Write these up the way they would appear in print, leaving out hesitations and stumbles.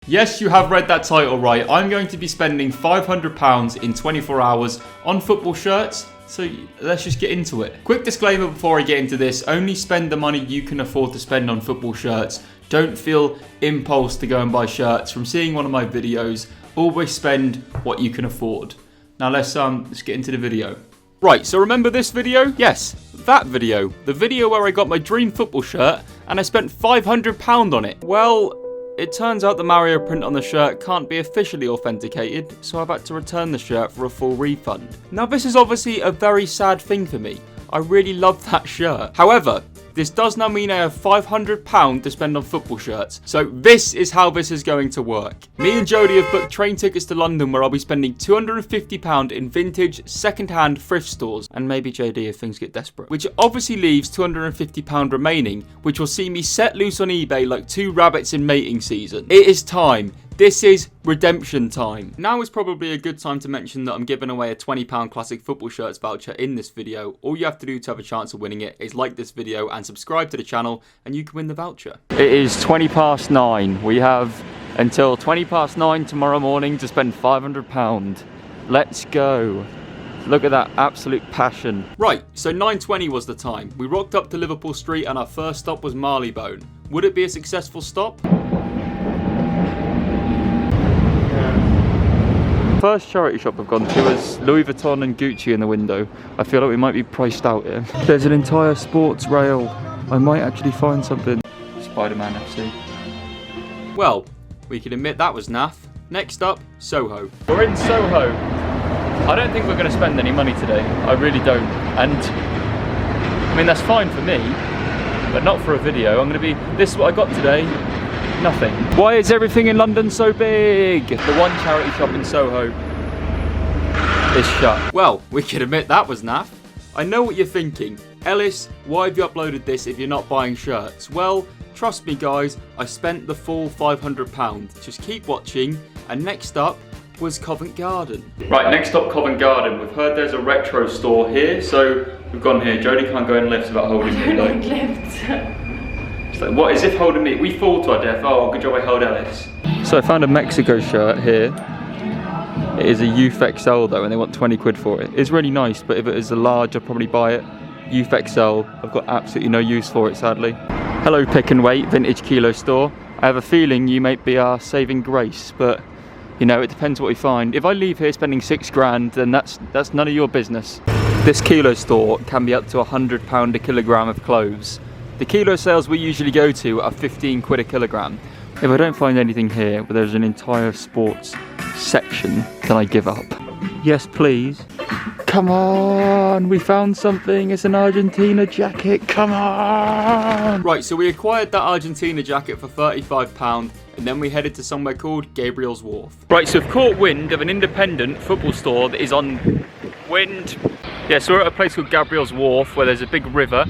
Yes, you have read that title right. I'm going to be spending £500 in 24 hours on football shirts. So let's just get into it. Quick disclaimer before I get into this, only spend the money you can afford to spend on football shirts. Don't feel impulse to go and buy shirts. From seeing one of my videos, always spend what you can afford. Now let's get into the video. Right, so remember this video? Yes, that video. The video where I got my dream football shirt and I spent £500 on it. Well, it turns out the Mario print on the shirt can't be officially authenticated, so I've had to return the shirt for a full refund. Now this is obviously a very sad thing for me. I really love that shirt. However, this does now mean I have £500 to spend on football shirts. So this is how this is going to work. Me and Jodie have booked train tickets to London where I'll be spending £250 in vintage, second-hand thrift stores. And maybe JD if things get desperate. Which obviously leaves £250 remaining, which will see me set loose on eBay like two rabbits in mating season. It is time. This is redemption time. Now is probably a good time to mention that I'm giving away a £20 classic football shirts voucher in this video. All you have to do to have a chance of winning it is like this video and subscribe to the channel and you can win the voucher. It is 9:20. We have until 9:20 tomorrow morning to spend £500. Let's go. Look at that absolute passion. Right, so 9:20 was the time. We rocked up to Liverpool Street and our first stop was Marylebone. Would it be a successful stop? First charity shop I've gone to is Louis Vuitton and Gucci in the window. I feel like we might be priced out here. There's an entire sports rail. I might actually find something. Spider-Man FC. Well, we can admit that was naff. Next up, Soho. We're in Soho. I don't think we're going to spend any money today. I really don't. And, I mean, that's fine for me, but not for a video. This is what I got today. Nothing. Why is everything in London so big? The one charity shop in Soho is shut. Well, we can admit that was naff. I know what you're thinking. Ellis, why have you uploaded this if you're not buying shirts? Well, trust me guys, I spent the full £500. Just keep watching. And next up was Covent Garden. Right, next up Covent Garden. We've heard there's a retro store here, so we've gone here. Jodie can't go in lifts without holding me. Like. Like, what is if holding me? We fall to our death. Oh, good job I held Ellis. So I found a Mexico shirt here. It is a Youth XL though, and they want 20 quid for it. It's really nice, but if it is a large, I'd probably buy it. Youth XL, I've got absolutely no use for it, sadly. Hello, Pick and Wait, vintage kilo store. I have a feeling you might be our saving grace, but you know, it depends what we find. If I leave here spending £6 then that's none of your business. This kilo store can be up to £100 a kilogram of clothes. The kilo sales we usually go to are 15 quid a kilogram. If I don't find anything here, but there's an entire sports section, then I give up. Yes, please. Come on, we found something. It's an Argentina jacket. Come on. Right, so we acquired that Argentina jacket for £35, and then we headed to somewhere called Gabriel's Wharf. Right, so we've caught wind of an independent football store that is on wind. Yeah, so we're at a place called Gabriel's Wharf where there's a big river.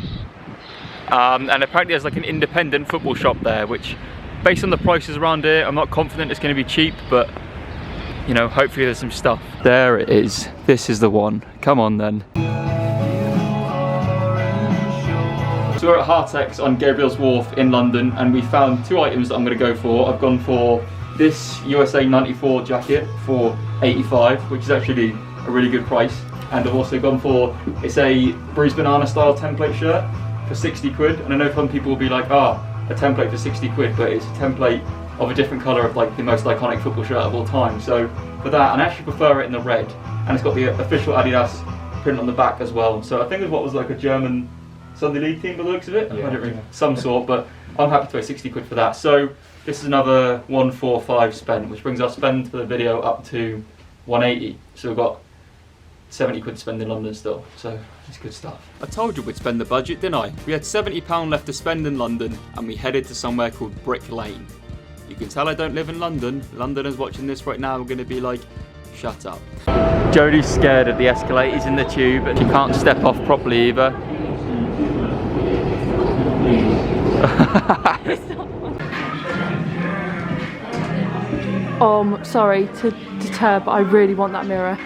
And apparently there's like an independent football shop there, which based on the prices around here, I'm not confident it's going to be cheap, but you know, hopefully there's some stuff. There it is. This is the one. Come on then. So we're at Heartex on Gabriel's Wharf in London, and we found two items that I'm going to go for. I've gone for this USA 94 jacket for £85, which is actually a really good price. And I've also gone for, it's a Bruised Banana style template shirt for 60 quid, and I know some people will be like, a template for 60 quid, but it's a template of a different colour of like the most iconic football shirt of all time. So for that, and I actually prefer it in the red, and it's got the official Adidas print on the back as well. So I think it's what was like a German Sunday League team by the looks of it. Yeah, I don't really, some sort, but I'm happy to pay 60 quid for that. So this is another 145 spent, which brings our spend for the video up to 180. So we've got 70 quid to spend in London still, so it's good stuff. I told you we'd spend the budget, didn't I? We had £70 left to spend in London, and we headed to somewhere called Brick Lane. You can tell I don't live in London. Londoners watching this right now are going to be like, shut up. Jodie's scared of the escalators in the tube, and she can't step off properly either. Sorry to deter, but I really want that mirror.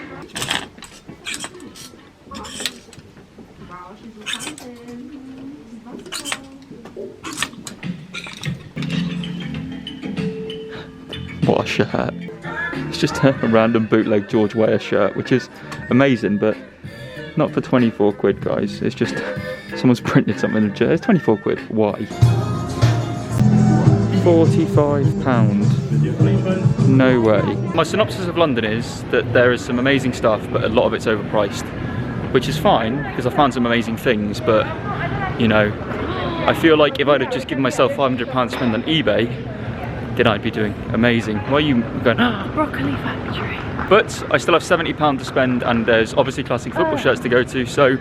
What a shirt. It's just a random bootleg George Weah shirt, which is amazing, but not for 24 quid, guys. It's just someone's printed something. It's 24 quid. Why? £45. No way. My synopsis of London is that there is some amazing stuff, but a lot of it's overpriced, which is fine because I found some amazing things, but you know, I feel like if I'd have just given myself £500 to spend on eBay, then I'd be doing amazing. Why are you going? Broccoli factory. But I still have £70 to spend, and there's obviously classic football shirts to go to, so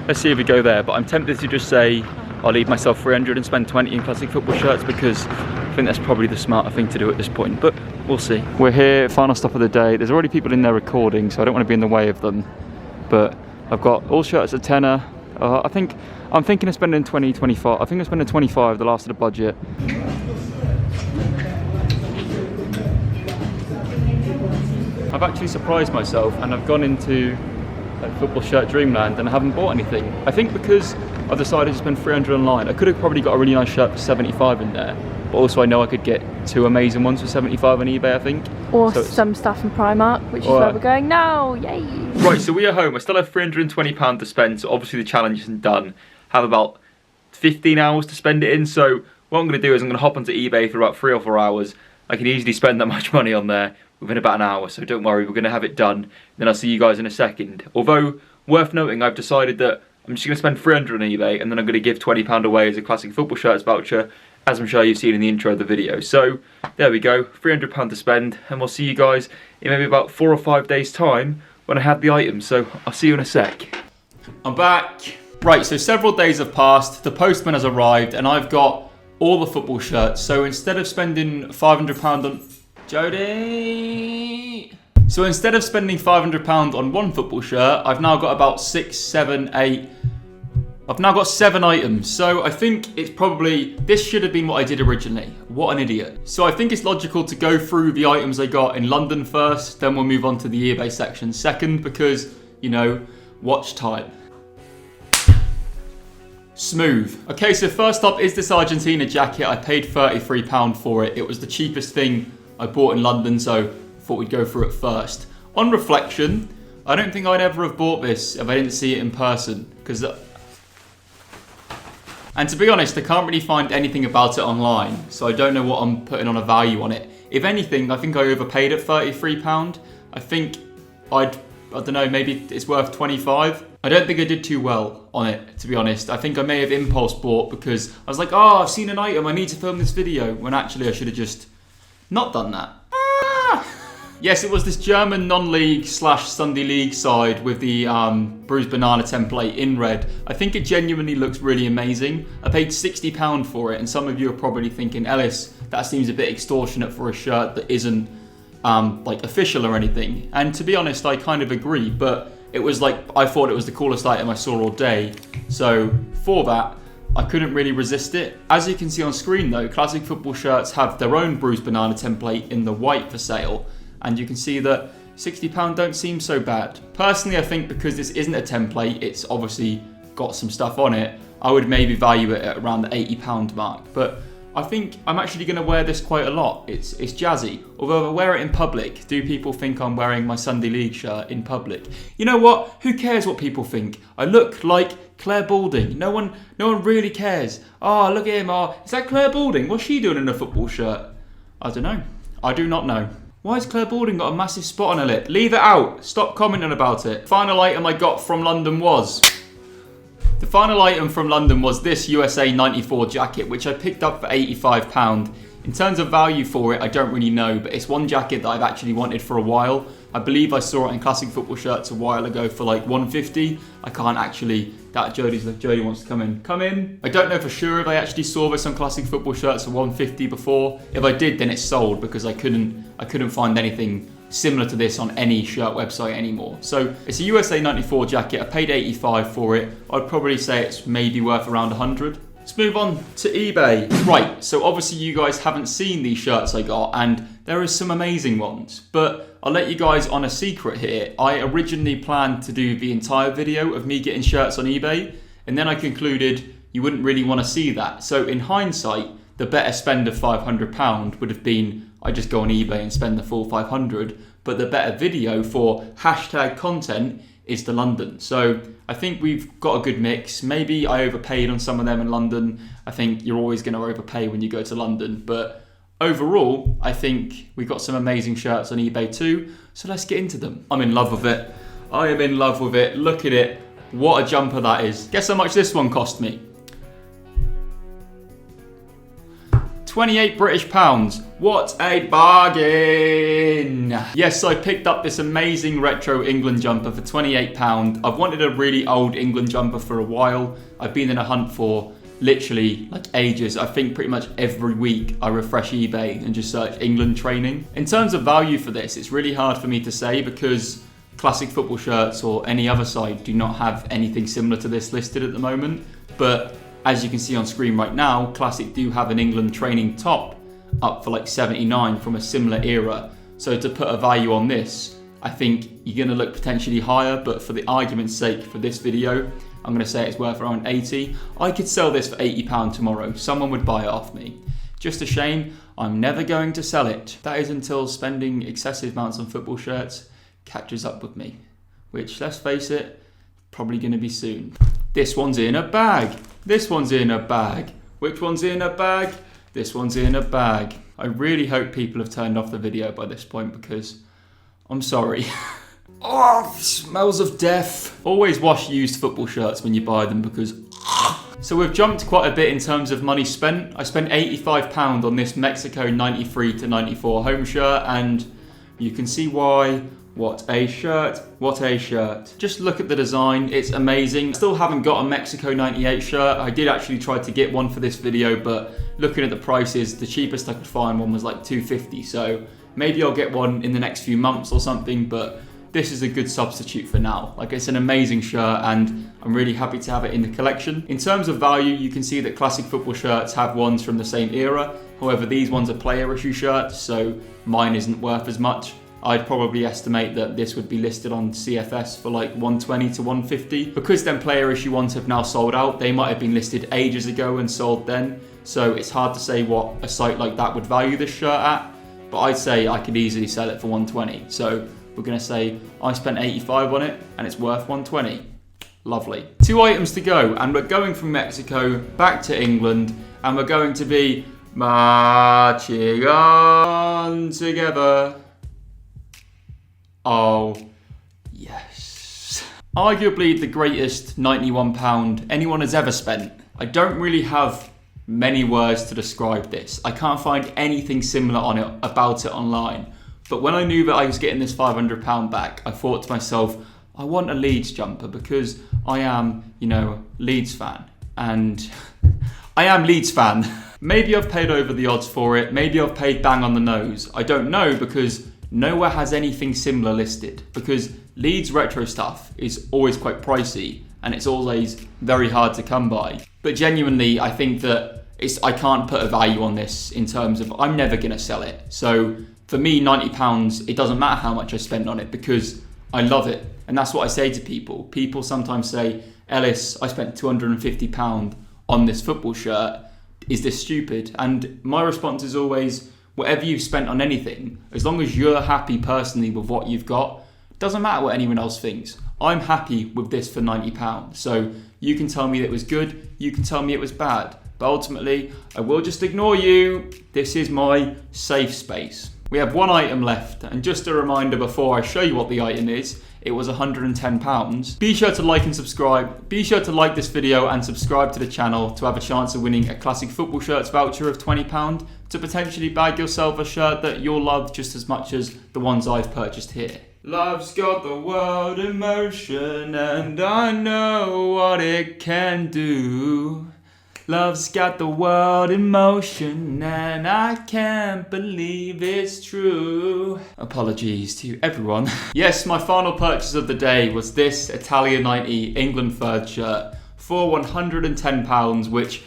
let's see if we go there. But I'm tempted to just say I'll leave myself 300 and spend 20 in classic football shirts, because I think that's probably the smarter thing to do at this point, but we'll see. We're here, final stop of the day. There's already people in there recording, so I don't want to be in the way of them, but I've got all shirts at tenner. I'm thinking of spending 20, 25. I think I'm spending 25, the last of the budget. I've actually surprised myself, and I've gone into like football shirt dreamland and I haven't bought anything. I think because I've decided to spend 300 online. I could have probably got a really nice shirt for 75 in there, but also I know I could get two amazing ones for 75 on eBay, I think. Or so some stuff in Primark, which is where we're going now. Yay! Right, so we are home. I still have £320 to spend, so obviously the challenge isn't done. Have about 15 hours to spend it in, so what I'm going to do is I'm going to hop onto eBay for about 3 or 4 hours. I can easily spend that much money on there within about an hour, so don't worry, we're going to have it done. Then I'll see you guys in a second. Although, worth noting, I've decided that I'm just going to spend 300 on eBay, and then I'm going to give £20 away as a classic football shirts voucher, as I'm sure you've seen in the intro of the video. So, there we go, £300 to spend, and we'll see you guys in maybe about 4 or 5 days' time when I have the items, so I'll see you in a sec. I'm back. Right, so several days have passed, the postman has arrived, and I've got all the football shirts. So instead of spending £500 on... Jodie! So instead of spending £500 on one football shirt, I've now got about 6, 7, 8... I've now got 7 items, so I think it's probably... This should have been what I did originally. What an idiot. So I think it's logical to go through the items I got in London first, then we'll move on to the eBay section second, because, you know, watch time. Smooth. Okay, so first up is this Argentina jacket. I paid £33 for it. It was the cheapest thing I bought in London, so I thought we'd go through it first. On reflection, I don't think I'd ever have bought this if I didn't see it in person, because... And to be honest, I can't really find anything about it online, so I don't know what I'm putting on a value on it. If anything, I think I overpaid at £33. I think I don't know, maybe it's worth 25. I don't think I did too well on it, to be honest. I think I may have impulse bought because I was like, oh, I've seen an item, I need to film this video, when actually I should have just not done that. Yes, it was this German non-league / Sunday league side with the bruised banana template in red. I think it genuinely looks really amazing. I paid £60 for it, and some of you are probably thinking, Ellis, that seems a bit extortionate for a shirt that isn't like official or anything. And to be honest, I kind of agree, but it was like, I thought it was the coolest item I saw all day. So for that, I couldn't really resist it. As you can see on screen though, classic football shirts have their own bruised banana template in the white for sale. And you can see that £60 don't seem so bad. Personally, I think because this isn't a template, it's obviously got some stuff on it, I would maybe value it at around the £80 mark. But I think I'm actually going to wear this quite a lot. It's jazzy. Although if I wear it in public, do people think I'm wearing my Sunday League shirt in public? You know what? Who cares what people think? I look like Claire Balding. No one really cares. Oh, look at him. Oh, is that Claire Balding? What's she doing in a football shirt? I don't know. I do not know. Why has Claire Balding got a massive spot on her lip? Leave it out. Stop commenting about it. Final item I got from London was... The final item from London was this USA 94 jacket, which I picked up for £85. In terms of value for it, I don't really know, but it's one jacket that I've actually wanted for a while. I believe I saw it in classic football shirts a while ago for like £150. I can't actually... Jodie wants to come in. Come in. I don't know for sure if I actually saw this on classic football shirts for £150 before. If I did, then it's sold because I couldn't find anything similar to this on any shirt website anymore. So it's a USA 94 jacket. I paid £85 for it. I'd probably say it's maybe worth around £100. Let's move on to eBay. Right, so obviously you guys haven't seen these shirts I got, and there is some amazing ones, but I'll let you guys on a secret here. I originally planned to do the entire video of me getting shirts on eBay, and then I concluded you wouldn't really want to see that. So in hindsight, the better spend of £500 would have been I just go on eBay and spend the full 500. But the better video for hashtag content is the London. So I think we've got a good mix. Maybe I overpaid on some of them in London. I think you're always going to overpay when you go to London. But overall, I think we've got some amazing shirts on eBay too. So let's get into them. I'm in love with it. I am in love with it. Look at it. What a jumper that is. Guess how much this one cost me? 28 British pounds. What a bargain. Yes, I picked up this amazing retro England jumper for £28. I've wanted a really old England jumper for a while. I've been in a hunt for literally like ages. I think pretty much every week I refresh eBay and just search England training. In terms of value for this, it's really hard for me to say because Classic Football Shirts or any other site do not have anything similar to this listed at the moment. But as you can see on screen right now, Classic do have an England training top up for like 79 from a similar era. So to put a value on this, I think you're going to look potentially higher, but for the argument's sake for this video, I'm going to say it's worth around 80. I could sell this for £80 tomorrow. Someone would buy it off me. Just a shame, I'm never going to sell it. That is until spending excessive amounts on football shirts catches up with me, which, let's face it, probably going to be soon. This one's in a bag. This one's in a bag. Which one's in a bag? This one's in a bag. I really hope people have turned off the video by this point because I'm sorry. Oh, smells of death. Always wash used football shirts when you buy them because... So we've jumped quite a bit in terms of money spent. I spent £85 on this Mexico 93 to 94 home shirt and you can see why. What a shirt, what a shirt. Just look at the design, it's amazing. Still haven't got a Mexico 98 shirt. I did actually try to get one for this video, but looking at the prices, the cheapest I could find one was like $2.50. So maybe I'll get one in the next few months or something, but this is a good substitute for now. Like, it's an amazing shirt and I'm really happy to have it in the collection. In terms of value, you can see that Classic Football Shirts have ones from the same era. However, these ones are player issue shirts, so mine isn't worth as much. I'd probably estimate that this would be listed on CFS for like 120 to 150. Because them player issue ones have now sold out, they might have been listed ages ago and sold then. So it's hard to say what a site like that would value this shirt at, but I'd say I could easily sell it for 120. So we're gonna say I spent 85 on it and it's worth 120. Lovely. 2 items to go and we're going from Mexico back to England and we're going to be marching on together. Oh, yes. Arguably the greatest £91 anyone has ever spent. I don't really have many words to describe this. I can't find anything similar on it about it online. But when I knew that I was getting this £500 back, I thought to myself, I want a Leeds jumper because I am, Leeds fan. And I am Leeds fan. Maybe I've paid over the odds for it. Maybe I've paid bang on the nose. I don't know because nowhere has anything similar listed because Leeds retro stuff is always quite pricey and it's always very hard to come by. But genuinely, I think that I can't put a value on this in terms of I'm never going to sell it. So for me, £90, it doesn't matter how much I spend on it because I love it. And that's what I say to people. People sometimes say, Ellis, I spent £250 on this football shirt. Is this stupid? And my response is always, whatever you've spent on anything, as long as you're happy personally with what you've got, doesn't matter what anyone else thinks. I'm happy with this for £90. So you can tell me it was good, you can tell me it was bad, but ultimately I will just ignore you. This is my safe space. We have 1 item left, and just a reminder before I show you what the item is, it was £110. Be sure to like and subscribe. Be sure to like this video and subscribe to the channel to have a chance of winning a Classic Football Shirts voucher of £20 to potentially bag yourself a shirt that you'll love just as much as the ones I've purchased here. Love's got the world in motion and I know what it can do. Love's got the world in motion and I can't believe it's true. Apologies to everyone. Yes, my final purchase of the day was this Italia 90 England third shirt for £110, which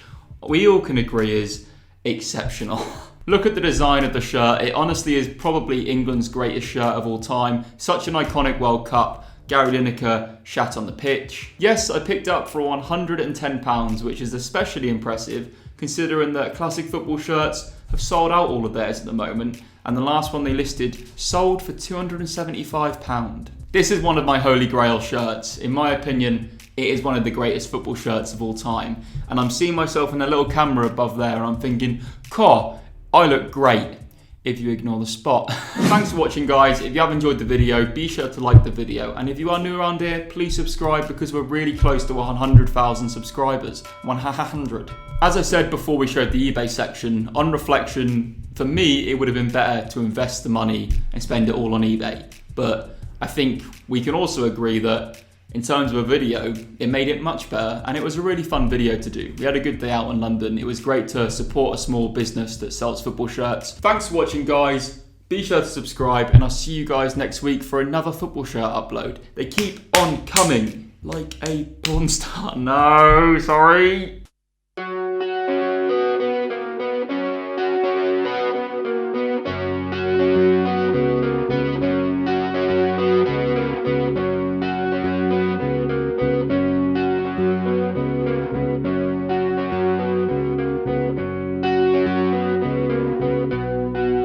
we all can agree is exceptional. Look at the design of the shirt. It honestly is probably England's greatest shirt of all time. Such an iconic World Cup. Gary Lineker shat on the pitch. Yes, I picked up for £110, which is especially impressive considering that Classic Football Shirts have sold out all of theirs at the moment and the last one they listed sold for £275. This is one of my holy grail shirts. In my opinion, it is one of the greatest football shirts of all time. And I'm seeing myself in a little camera above there and I'm thinking, "Cool, I look great." If you ignore the spot. Thanks for watching, guys. If you have enjoyed the video, be sure to like the video. And if you are new around here, please subscribe because we're really close to 100,000 subscribers. 100. As I said before we showed the eBay section, on reflection, for me, it would have been better to invest the money and spend it all on eBay. But I think we can also agree that in terms of a video, it made it much better, and it was a really fun video to do. We had a good day out in London. It was great to support a small business that sells football shirts. Thanks for watching, guys. Be sure to subscribe, and I'll see you guys next week for another football shirt upload. They keep on coming like a porn star. No, sorry.